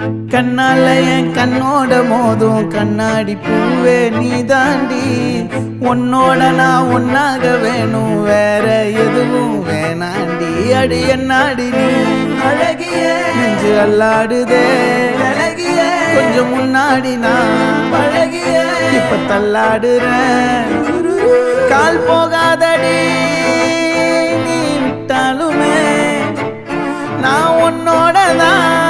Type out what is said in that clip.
கண்ணால என் கண்ணோட மோதும் கண்ணாடி பூவே நீ தாண்டி உன்னோட நான் ஒன்னாக வேணும் வேற எதுவும் வேணாண்டி அடி என்னாடி நீ அழகிய நெஞ்சு அல்லாடுதே அழகிய கொஞ்சம் முன்னாடி நான் அழகிய இப்ப தள்ளாடுறேன் கால் போகாதடி நீ விட்டாலுமே நான் உன்னோட தான்